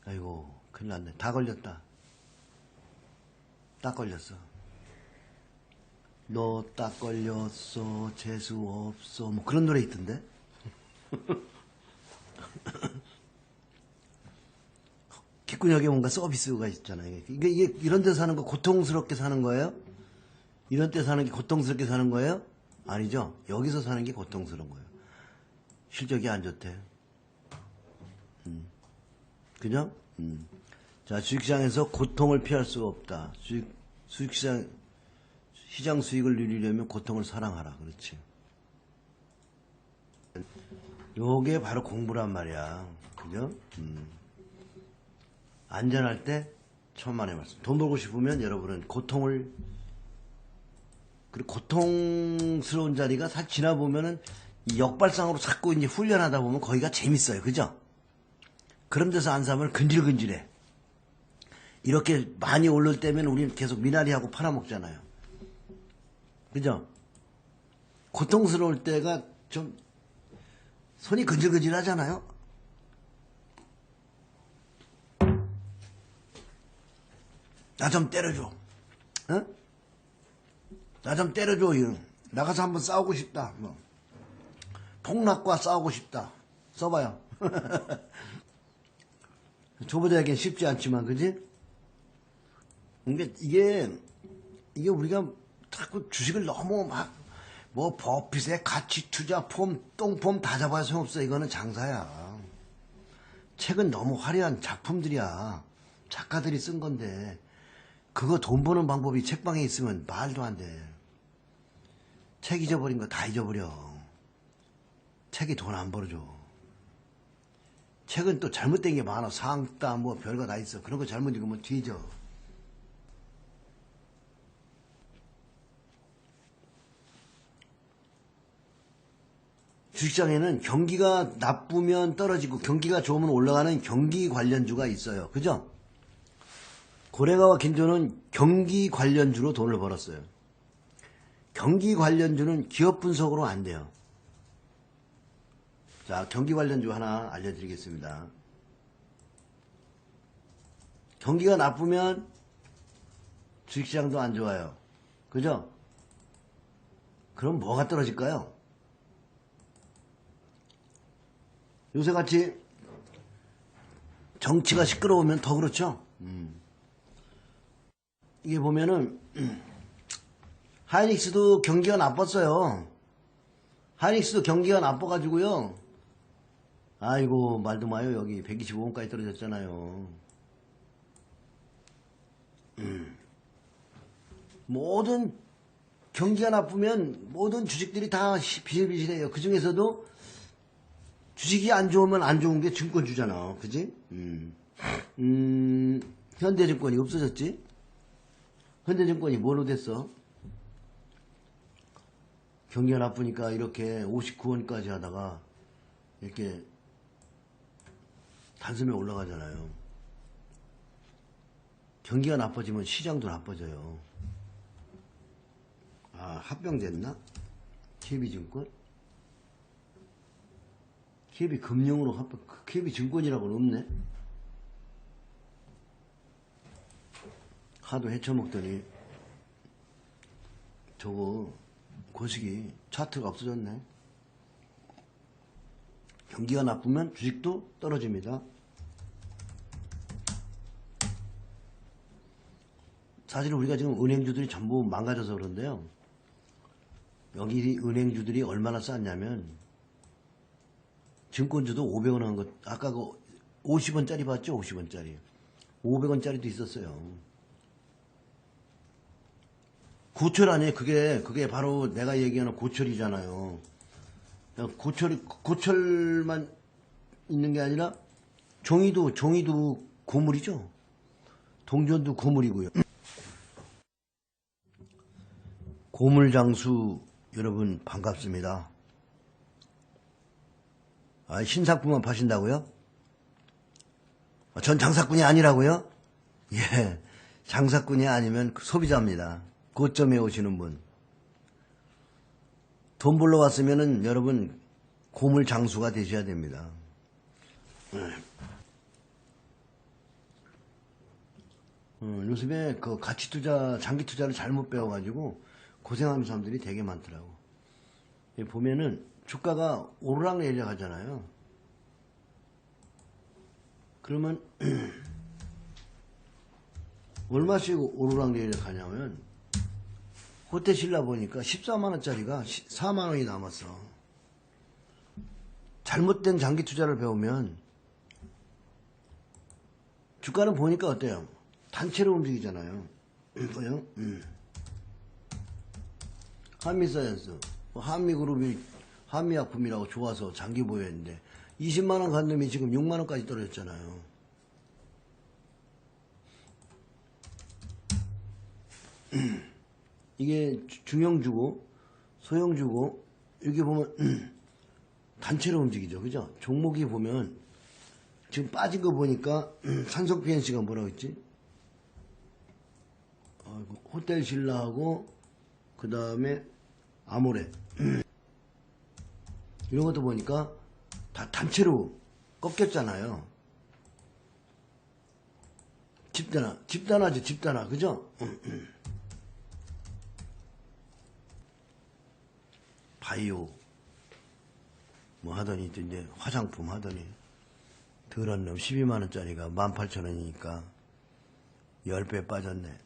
아이고, 큰일 났네. 다 걸렸다. 딱 걸렸어. 너 딱 걸렸어. 재수 없어. 뭐 그런 노래 있던데? 귓구녕에 뭔가 서비스가 있잖아요. 이게 이런 데 사는 거 고통스럽게 사는 거예요? 이런 데 사는 게 고통스럽게 사는 거예요? 아니죠. 여기서 사는 게 고통스러운 거예요. 실적이 안 좋대. 그죠? 자, 주식시장에서 고통을 피할 수가 없다. 시장 수익을 누리려면 고통을 사랑하라. 그렇지. 요게 바로 공부란 말이야. 그죠? 안전할 때 천만의 말씀. 돈 벌고 싶으면 여러분은 그리고 고통스러운 자리가 사 지나보면은 이 역발상으로 자꾸 이제 훈련하다 보면 거기가 재밌어요. 그죠? 그런 데서 안 사면 근질근질해. 이렇게 많이 오를 때면 우리는 계속 미나리하고 팔아먹잖아요. 그죠? 고통스러울 때가 좀 손이 근질근질 하잖아요. 나 좀 때려줘. 어? 나 좀 때려줘. 나가서 한번 싸우고 싶다. 뭐. 폭락과 싸우고 싶다. 써봐요. 초보자에겐 쉽지 않지만, 그지? 이게 우리가 자꾸 주식을 너무 뭐 버핏의 가치 투자 폼, 똥폼 다 잡아야 소용없어. 이거는 장사야. 책은 너무 화려한 작품들이야. 작가들이 쓴 건데. 그거 돈 버는 방법이 책방에 있으면 말도 안 돼. 책 잊어버린 거 다 잊어버려. 책이 돈 안 벌어줘. 책은 또 잘못된 게 많아. 상따 뭐 별거 다 있어. 그런 거 잘못 읽으면 뒤져. 주식시장에는 경기가 나쁘면 떨어지고 경기가 좋으면 올라가는 경기 관련주가 있어요. 그죠? 고래가와 긴조는 경기 관련주로 돈을 벌었어요. 경기 관련주는 기업 분석으로 안 돼요. 자, 경기 관련주 하나 알려드리겠습니다. 경기가 나쁘면 주식시장도 안 좋아요. 그죠? 그럼 뭐가 떨어질까요? 요새같이 정치가 시끄러우면 더 그렇죠? 이게 보면은 하이닉스도 경기가 나빴어요. 하이닉스도 경기가 나빠가지고요. 아이고 말도 마요. 여기 125원까지 떨어졌잖아요. 모든 경기가 나쁘면 모든 주식들이 다 비실비실해요. 그 중에서도 주식이 안 좋으면 안 좋은 게 증권주잖아. 그지? 현대증권이 없어졌지? 현대증권이 뭘로 됐어? 경기가 나쁘니까 이렇게 59원까지 하다가 이렇게 단숨에 올라가잖아요. 경기가 나빠지면 시장도 나빠져요. 아, 합병됐나? KB증권? KB금융으로 합병, KB증권이라고는 없네? 하도 헤쳐먹더니 저거 고식이 차트가 없어졌네. 경기가 나쁘면 주식도 떨어집니다. 사실 우리가 지금 은행주들이 전부 망가져서 그런데요. 여기 은행주들이 얼마나 쌌냐면 증권주도 500원 한 것, 아까 그 50원짜리 봤죠? 50원짜리. 500원짜리도 있었어요. 고철 아니에요? 그게 바로 내가 얘기하는 고철이잖아요. 고철만 있는 게 아니라 종이도 고물이죠. 동전도 고물이고요. 고물장수 여러분 반갑습니다. 아, 신상품만 파신다고요? 전 장사꾼이 아니라고요? 예, 장사꾼이 아니면 소비자입니다. 고점에 오시는 분. 돈 벌러 왔으면은 여러분 고물장수가 되셔야 됩니다. 요즘에 그 가치 투자, 장기 투자를 잘못 배워가지고 고생하는 사람들이 되게 많더라고. 보면은 주가가 오르락내리락 하잖아요. 그러면 얼마씩 오르락내리락 하냐면 호텔 신라 보니까 14만원짜리가 4만원이 남았어. 잘못된 장기 투자를 배우면 주가는 보니까 어때요? 단체로 움직이잖아요. 보여? 한미사이언스, 한미그룹이 한미약품이라고 좋아서 장기 보유했는데 20만원 간 놈이 지금 6만원까지 떨어졌잖아요. 이게 중형주고 소형주고 여기 보면 단체로 움직이죠. 그죠? 종목이 보면 지금 빠진 거 보니까 산성 PNC가 뭐라고 했지? 호텔 신라하고 그 다음에 아모레 이런 것도 보니까 다 단체로 꺾였잖아요. 집단화죠. 집단화. 그죠? 바이오 뭐 하더니 또 이제 화장품 하더니 덜한 놈 12만원짜리가 18,000원이니까 10배 빠졌네.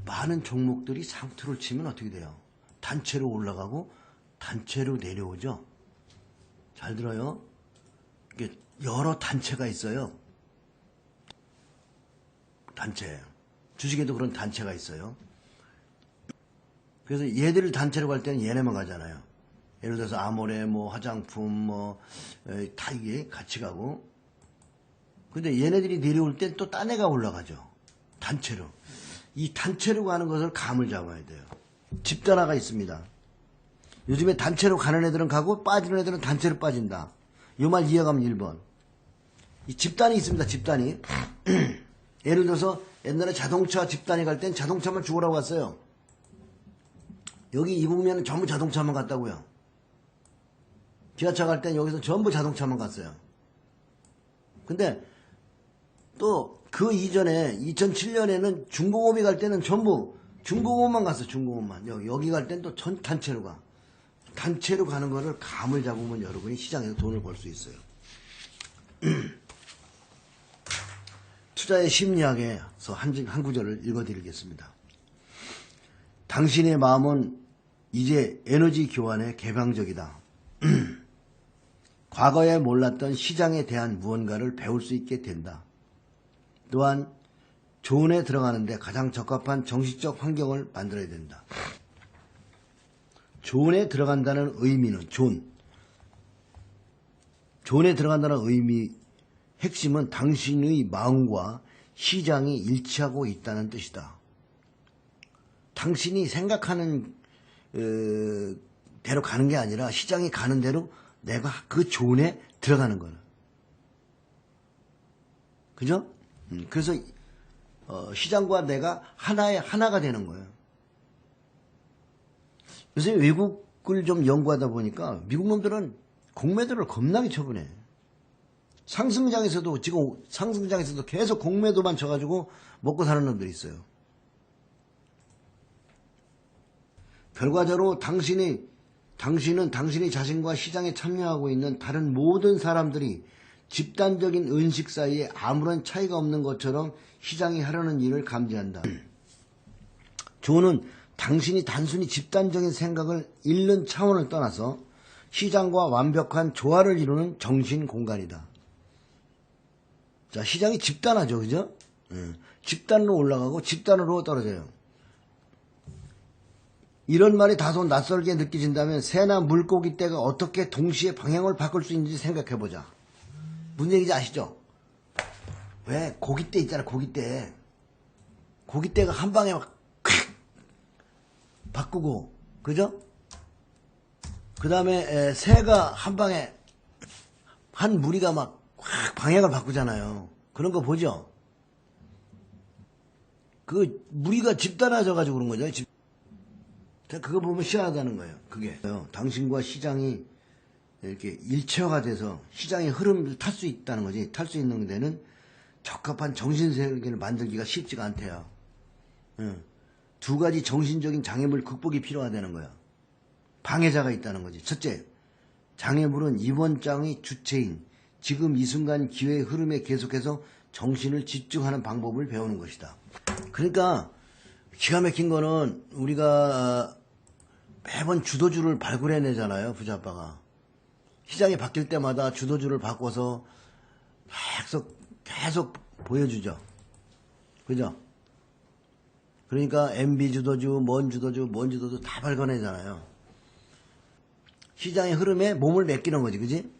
많은 종목들이 상투를 치면 어떻게 돼요? 단체로 올라가고 단체로 내려오죠. 잘 들어요. 이게 여러 단체가 있어요. 단체. 주식에도 그런 단체가 있어요. 그래서 얘들 단체로 갈 때는 얘네만 가잖아요. 예를 들어서 아모레, 뭐 화장품, 뭐 다 이게 같이 가고. 근데 얘네들이 내려올 땐 또 딴 애가 올라가죠. 단체로. 이 단체로 가는 것을 감을 잡아야 돼요. 집단화가 있습니다. 요즘에 단체로 가는 애들은 가고 빠지는 애들은 단체로 빠진다. 이 말 이해가면 1번. 이 집단이 있습니다. 집단이. 예를 들어서 옛날에 자동차 집단이 갈 땐 자동차만 죽으라고 갔어요. 여기 이 국면은 전부 자동차만 갔다고요. 지하철 갈 땐 여기서 전부 자동차만 갔어요. 근데 또 그 이전에 2007년에는 중공업이 갈 때는 전부 중공업만 갔어. 중공업만. 여기 갈 땐 또 전 단체로 가. 단체로 가는 거를 감을 잡으면 여러분이 시장에서 돈을 벌 수 있어요. 투자의 심리학에서 한 구절을 읽어드리겠습니다. 당신의 마음은 이제 에너지 교환에 개방적이다. 과거에 몰랐던 시장에 대한 무언가를 배울 수 있게 된다. 또한 존에 들어가는데 가장 적합한 정신적 환경을 만들어야 된다. 존에 들어간다는 의미는 존에 들어간다는 의미 핵심은 당신의 마음과 시장이 일치하고 있다는 뜻이다. 당신이 생각하는 대로 가는 게 아니라 시장이 가는 대로 내가 그 존에 들어가는 거야. 그죠? 그래서 시장과 내가 하나가 되는 거예요. 요새 외국을 좀 연구하다 보니까 미국 놈들은 공매도를 겁나게 처분해. 상승장에서도 지금 상승장에서도 계속 공매도만 쳐가지고 먹고 사는 놈들이 있어요. 결과적으로 당신은 당신의 자신과 시장에 참여하고 있는 다른 모든 사람들이 집단적인 의식 사이에 아무런 차이가 없는 것처럼 시장이 하려는 일을 감지한다. 존은 당신이 단순히 집단적인 생각을 잃는 차원을 떠나서 시장과 완벽한 조화를 이루는 정신 공간이다. 자, 시장이 집단화죠, 그죠? 집단으로 올라가고 집단으로 떨어져요. 이런 말이 다소 낯설게 느껴진다면 새나 물고기 떼가 어떻게 동시에 방향을 바꿀 수 있는지 생각해보자. 무슨 얘기인지 아시죠? 왜 고깃대 있잖아, 고깃대. 고깃대가 한 방에 막 바꾸고, 그죠? 그 다음에 새가 한 방에 한 무리가 막 확 방향을 바꾸잖아요. 그런 거 보죠? 그 무리가 집단화져가지고 그런 거죠. 그거 보면 희한하다는 거예요. 그게 당신과 시장이 이렇게 일체화가 돼서 시장의 흐름을 탈 수 있다는 거지. 탈 수 있는 데는 적합한 정신세계를 만들기가 쉽지가 않대요. 응. 두 가지 정신적인 장애물 극복이 필요하다는 거야. 방해자가 있다는 거지. 첫째, 장애물은 이번 장의 주체인 지금 이 순간 기회의 흐름에 계속해서 정신을 집중하는 방법을 배우는 것이다. 그러니까 기가 막힌 거는 우리가 매번 주도주를 발굴해내잖아요. 부자아빠가. 시장이 바뀔 때마다 주도주를 바꿔서 계속 보여주죠. 그죠? 그러니까 MB 주도주, 뭔 주도주 다 발견하잖아요. 시장의 흐름에 몸을 맡기는 거지, 그지?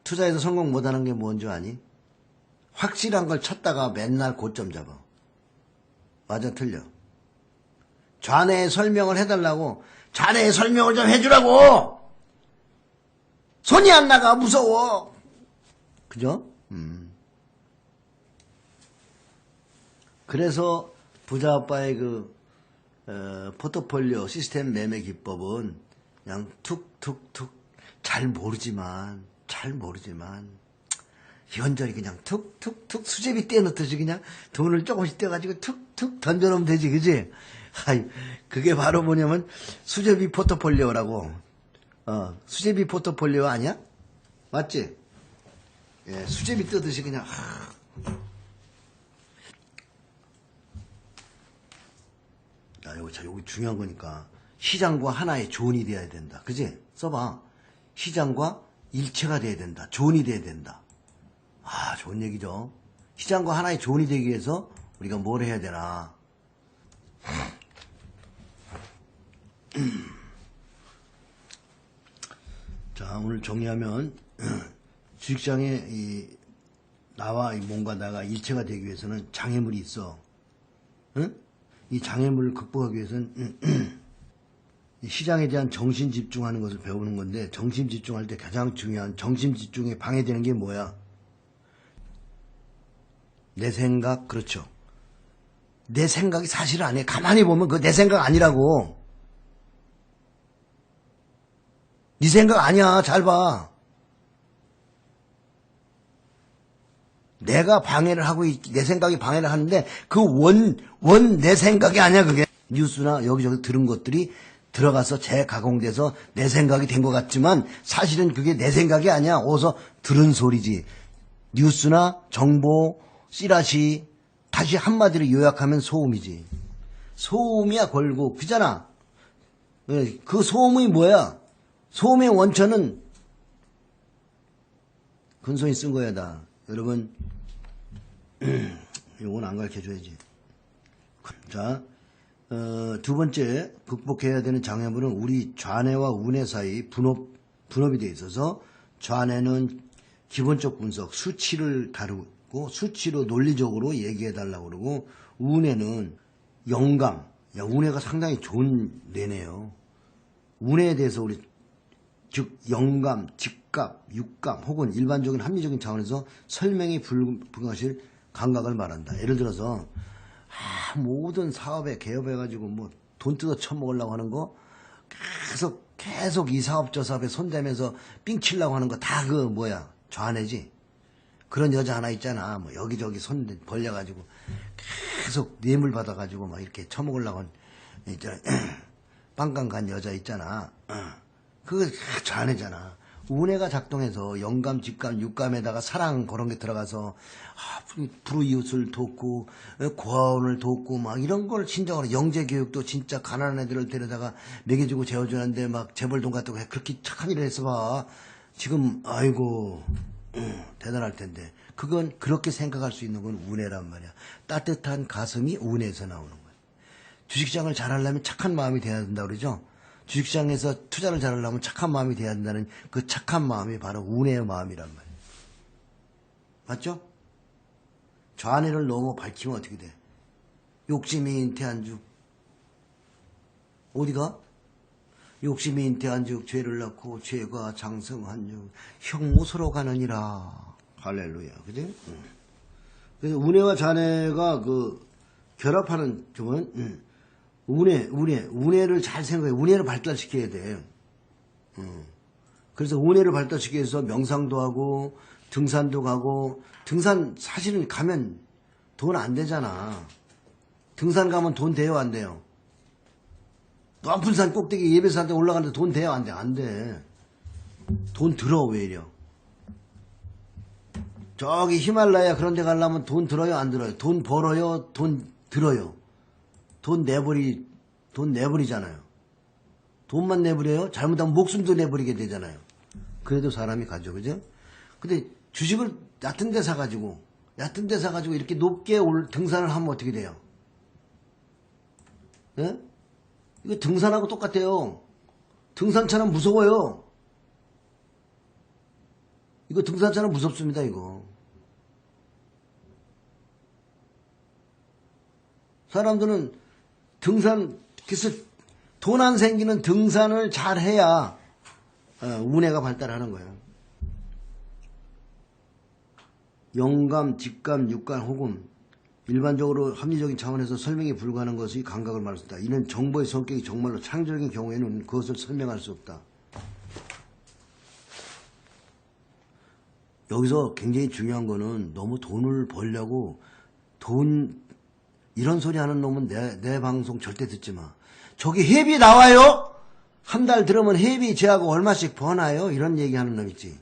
투자에서 성공 못하는 게 뭔지 아니? 확실한 걸 찾다가 맨날 고점 잡아. 맞아, 틀려. 좌뇌에 설명을 해달라고, 좌뇌에 설명을 좀 해주라고! 손이 안 나가, 무서워! 그죠? 그래서 부자아빠의 포트폴리오 시스템 매매 기법은 그냥 툭툭툭 잘 모르지만 이런저런 그냥 툭툭툭 수제비 떼어놓듯이 그냥 돈을 조금씩 떼가지고 툭툭 던져놓으면 되지, 그지? 아이, 그게 바로 뭐냐면 수제비 포트폴리오라고. 수제비 포트폴리오 아니야? 맞지? 예, 수제비 떼듯이 그냥. 여기 중요한 거니까 시장과 하나의 존이 돼야 된다. 그지? 써봐. 시장과 일체가 돼야 된다. 존이 돼야 된다. 좋은 얘기죠. 시장과 하나의 존이 되기 위해서 우리가 뭘 해야 되나. 자, 오늘 정리하면 주식시장에 나와 뭔가 나가 일체가 되기 위해서는 장애물이 있어. 응? 이 장애물을 극복하기 위해서는 시장에 대한 정신 집중하는 것을 배우는 건데, 정신 집중할 때 가장 중요한 정신 집중에 방해되는 게 뭐야? 내 생각. 그렇죠. 내 생각이 사실 아니야. 가만히 보면 그거 내 생각 아니라고. 네 생각 아니야. 잘 봐. 내가 방해를 하고 내 생각이 방해를 하는데 그 원 내 생각이 아니야. 그게 뉴스나 여기저기 들은 것들이 들어가서 재가공돼서 내 생각이 된 것 같지만 사실은 그게 내 생각이 아니야. 어디서 들은 소리지. 뉴스나 정보, 찌라시, 다시 한마디로 요약하면 소음이지. 소음이야 걸고. 그잖아. 그 소음이 뭐야? 소음의 원천은 근손이 쓴 거야. 다. 여러분 이건 안 가르쳐줘야지. 자, 두 번째 극복해야 되는 장애물은 우리 좌뇌와 우뇌 사이 분업이 되어 있어서, 좌뇌는 기본적 분석, 수치를 다루고 수치로 논리적으로 얘기해달라고 그러고, 우뇌는 영감. 야, 우뇌가 상당히 좋은 뇌네요. 우뇌에 대해서 우리 즉 영감, 직감, 육감 혹은 일반적인 합리적인 차원에서 설명이 불가실 감각을 말한다. 예를 들어서 모든 사업에 개업해가지고 뭐 돈 뜯어 쳐먹으려고 하는 거 계속 이 사업 저 사업에 손대면서 삥 치려고 하는 거 다 좌뇌지. 그런 여자 하나 있잖아. 뭐 여기저기 손 벌려가지고 계속 뇌물 받아가지고 막 이렇게 쳐먹으려고 하는 있잖아. 빵강 간 여자 있잖아. 그거 좌뇌잖아. 우뇌가 작동해서 영감, 직감, 육감에다가 사랑 그런 게 들어가서 불우이웃을 돕고 고아원을 돕고 막 이런 걸 진정으로 영재교육도 진짜 가난한 애들을 데려다가 먹여주고 재워주는데 막 재벌돈 같다고 해. 그렇게 착한 일을 했어 봐. 지금 아이고 대단할 텐데. 그건 그렇게 생각할 수 있는 건 우뇌란 말이야. 따뜻한 가슴이 우뇌에서 나오는 거야. 주식시장을 잘하려면 착한 마음이 돼야 된다 그러죠. 주식시장에서 투자를 잘하려면 착한 마음이 돼야 된다는 그 착한 마음이 바로 우뇌의 마음이란 말이에요. 맞죠? 좌뇌를 너무 밝히면 어떻게 돼? 욕심이 잉태한 즉 어디가? 욕심이 잉태한 즉 죄를 낳고 죄가 장성한 즉 형무소로 가느니라. 할렐루야. 그지? 그래서 우뇌와 좌뇌가 결합하는 점은 우뇌를 잘 생각해. 우뇌를 발달시켜야 돼. 그래서 은혜를 발달시키기 위해서 명상도 하고 등산도 가고, 등산 사실은 가면 돈 안 되잖아. 등산 가면 돈 돼요, 안 돼요? 높은 산 꼭대기 예배산에 올라가는데 돈 돼요, 안 돼? 안 돼. 돈 들어, 왜 이래? 저기 히말라야 그런 데 가려면 돈 들어요, 안 들어요? 돈 벌어요, 돈 들어요? 돈 내버리잖아요. 돈만 내버려요? 잘못하면 목숨도 내버리게 되잖아요. 그래도 사람이 가죠, 그죠? 근데 주식을 얕은 데 사가지고 이렇게 높게 등산을 하면 어떻게 돼요? 예? 이거 등산하고 똑같아요. 등산차는 무서워요. 이거 등산차는 무섭습니다, 이거. 사람들은 그래서 돈 안 생기는 등산을 잘 해야 운해가 발달하는 거예요. 영감, 직감, 육감, 호금. 일반적으로 합리적인 차원에서 설명이 불가능한 것이 감각을 말할 수 있다. 이는 정보의 성격이 정말로 창조적인 경우에는 그것을 설명할 수 없다. 여기서 굉장히 중요한 거는 너무 돈을 벌려고 이런 소리 하는 놈은 내 방송 절대 듣지 마. 저기 회비 나와요? 한 달 들으면 회비 제하고 얼마씩 버나요? 이런 얘기하는 놈 있지.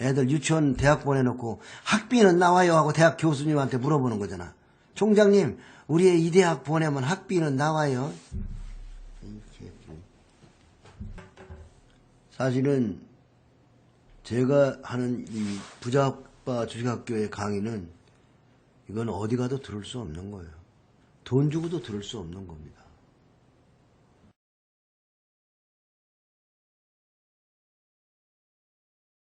애들 유치원 대학 보내놓고 학비는 나와요 하고 대학 교수님한테 물어보는 거잖아. 총장님, 우리 애 이 대학 보내면 학비는 나와요? 사실은 제가 하는 이 부자아빠 주식학교의 강의는 이건 어디 가도 들을 수 없는 거예요. 돈 주고도 들을 수 없는 겁니다.